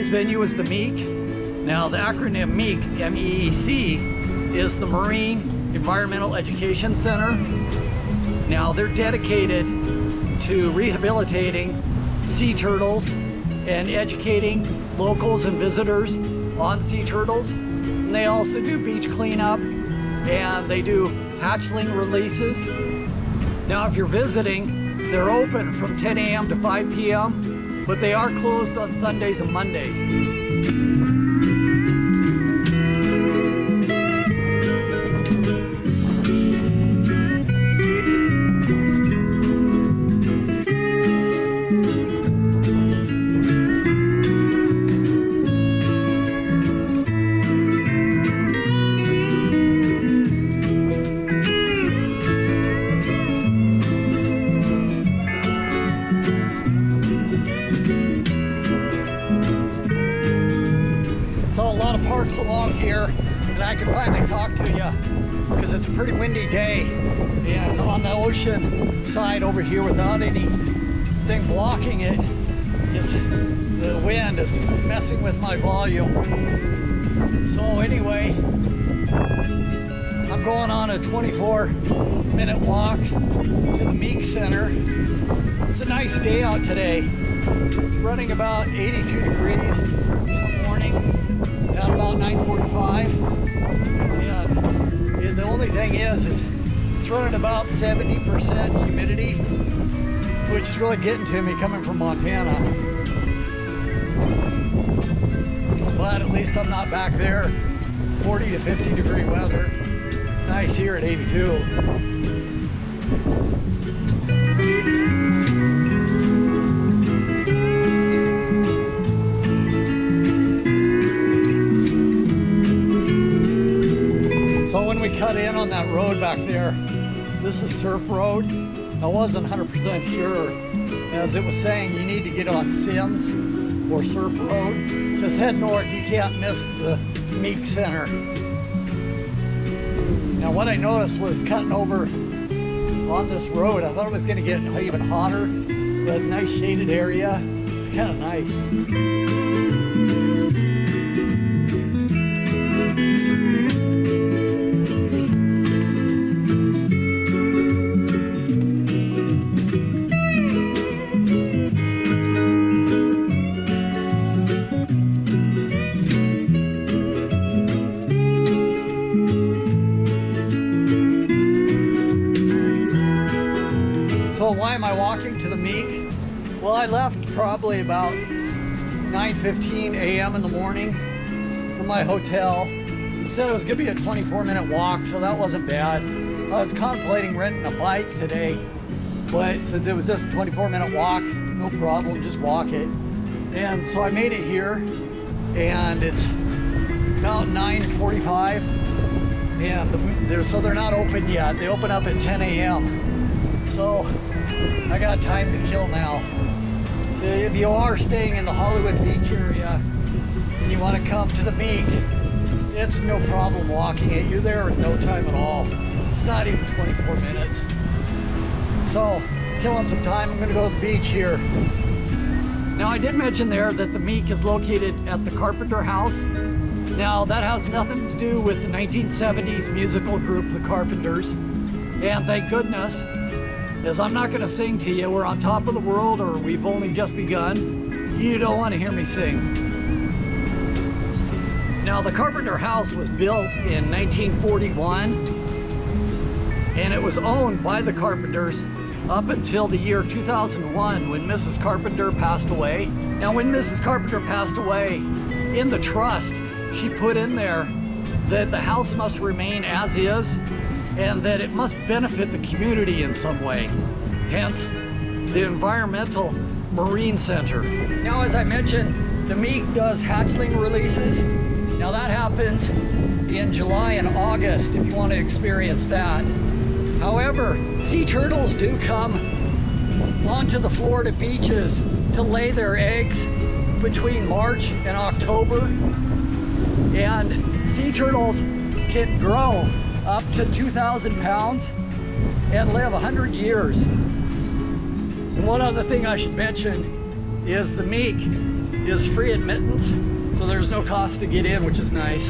Today's venue is the MEEC. Now the acronym MEEC, M-E-E-C, is the Marine Environmental Education Center. Now they're dedicated to rehabilitating sea turtles and educating locals and visitors on sea turtles. And they also do beach cleanup and they do hatchling releases. Now if you're visiting, they're open from 10 a.m. to 5 p.m., but they are closed on Sundays and Mondays. Parks along here, and I can finally talk to you because it's a pretty windy day, and on the ocean side over here without anything blocking it, the wind is messing with my volume. So anyway, I'm going on a 24-minute walk to the MEEC Center. It's a nice day out today. It's running about 82 degrees in the morning at about 9:45, and the only thing is it's running about 70% humidity, which is really getting to me coming from Montana. But at least I'm not back there. 40 to 50 degree weather. Nice here at 82. So when we cut in on that road back there, this is Surf Road. I wasn't 100% sure. As it was saying, you need to get on Sims or Surf Road. Just head north, you can't miss the MEEC Center. Now what I noticed was cutting over on this road, I thought it was going to get even hotter. That nice shaded area, it's kind of nice. So why am I walking to the MEEC? Well, I left probably about 9:15 a.m. in the morning from my hotel. It said it was gonna be a 24-minute walk, so that wasn't bad. I was contemplating renting a bike today, but since it was just a 24-minute walk, no problem, just walk it. And so I made it here, and it's about 9:45, and so they're not open yet. They open up at 10 a.m. So I got time to kill now. So if you are staying in the Hollywood Beach area and you want to come to the MEEC, it's no problem walking it. You're there in no time at all. It's not even 24 minutes. So killing some time, I'm going to go to the beach here. Now I did mention there that the MEEC is located at the Carpenter House. Now that has nothing to do with the 1970s musical group, the Carpenters. And thank goodness, as I'm not going to sing to you, we're on top of the world or we've only just begun. You don't want to hear me sing. Now the Carpenter House was built in 1941 and it was owned by the Carpenters up until the year 2001 when Mrs. Carpenter passed away. Now when Mrs. Carpenter passed away, in the trust she put in there that the house must remain as is and that it must benefit the community in some way, hence the Environmental Marine Center. Now, as I mentioned, the MEEC does hatchling releases. Now that happens in July and August if you want to experience that. However, sea turtles do come onto the Florida beaches to lay their eggs between March and October, and sea turtles can grow up to 2,000 pounds and live 100 years. And one other thing I should mention is the MEEC is free admittance, so there's no cost to get in, which is nice.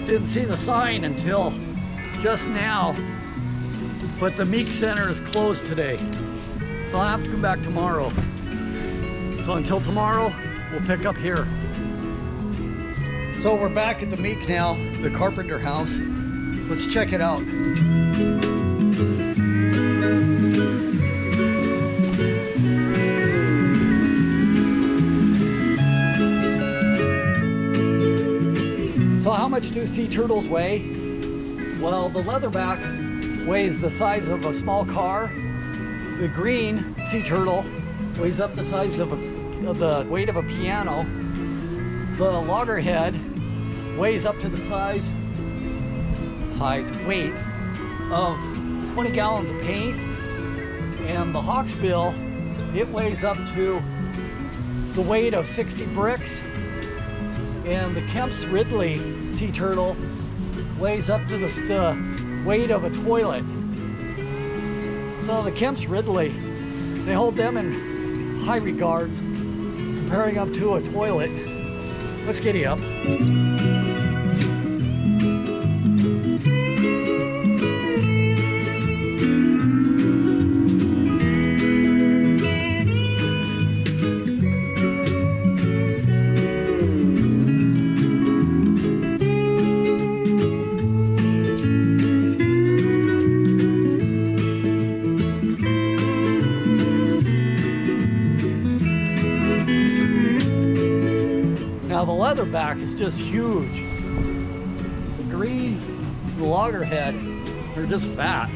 Didn't see the sign until just now, but the MEEC Center is closed today, so I'll have to come back tomorrow. So until tomorrow, we'll pick up here. So we're back at the MEEC now, the Carpenter House. Let's check it out. So how much do sea turtles weigh? Well, the leatherback weighs the size of a small car. The green sea turtle weighs up the size of the weight of a piano. The loggerhead weighs up to the weight of 20 gallons of paint. And the hawksbill, it weighs up to the weight of 60 bricks. And the Kemp's Ridley sea turtle weighs up to the weight of a toilet. So the Kemp's Ridley, they hold them in high regards, comparing them to a toilet. Let's giddy up. Now the leatherback is just huge. The green, the loggerhead, they're just fat.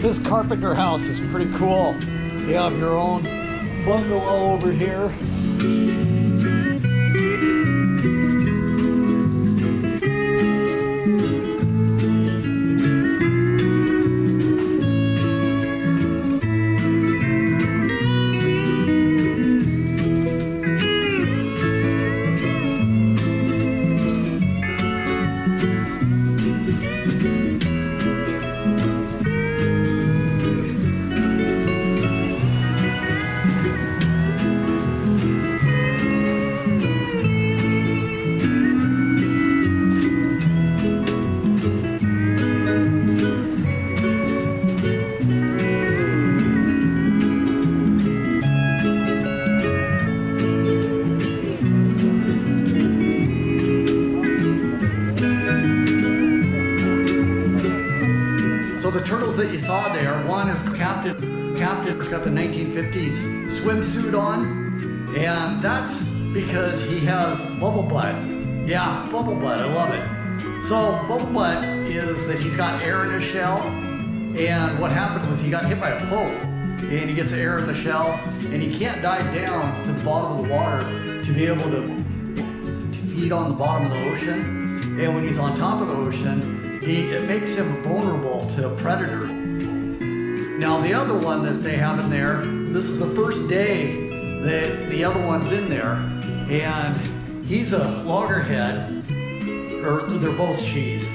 This Carpenter House is pretty cool. You have your own bungalow over here. So the turtles that you saw there, one is Captain. Captain's got the 1950s swimsuit on, and that's because he has bubble butt. Yeah, bubble butt, I love it. So bubble butt is that he's got air in his shell, and what happened was he got hit by a boat, and he gets air in the shell, and he can't dive down to the bottom of the water to be able to feed on the bottom of the ocean. And when he's on top of the ocean, it makes him vulnerable to predators. Now the other one that they have in there, this is the first day that the other one's in there, and he's a loggerhead, or they're both she's.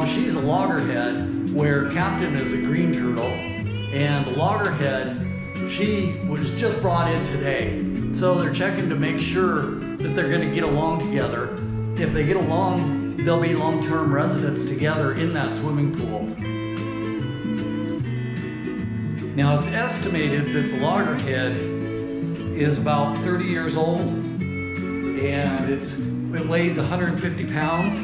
She's a loggerhead, where Captain is a green turtle, and the loggerhead She was just brought in today. So they're checking to make sure that they're gonna get along together. If they get along, they'll be long-term residents together in that swimming pool. Now it's estimated that the Loggerhead is about 30 years old and it weighs 150 pounds.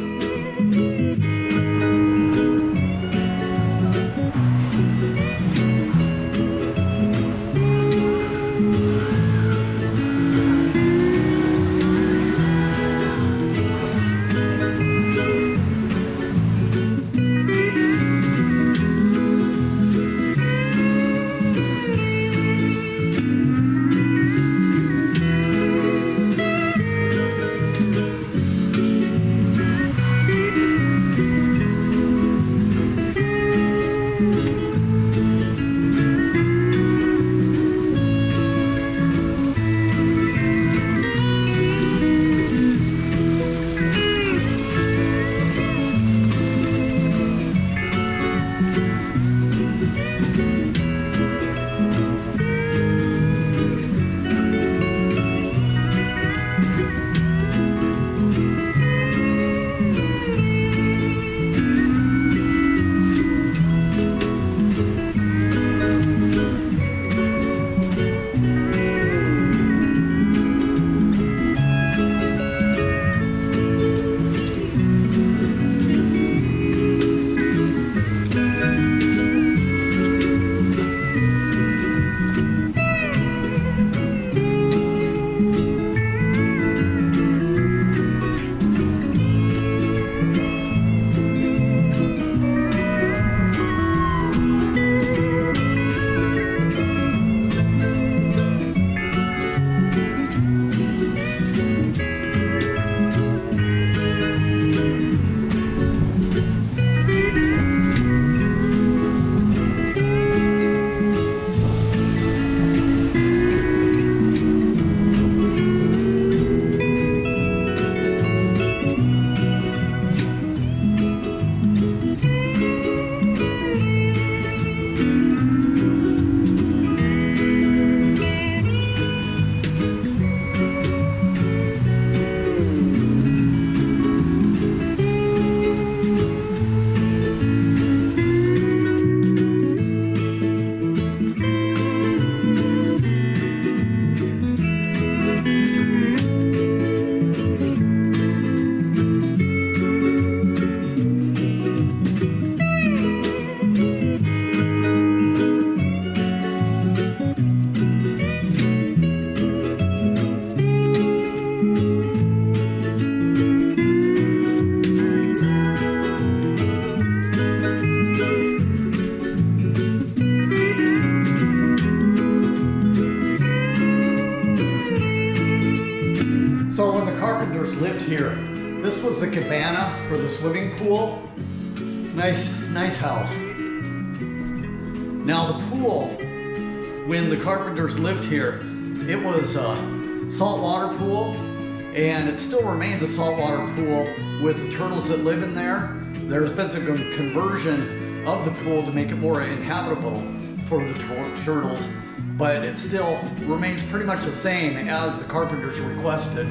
So when the Carpenters lived here, this was the cabana for the swimming pool. Nice house. Now the pool, when the Carpenters lived here, it was a saltwater pool, and it still remains a saltwater pool with the turtles that live in there. There's been some conversion of the pool to make it more inhabitable for the turtles, but it still remains pretty much the same as the Carpenters requested.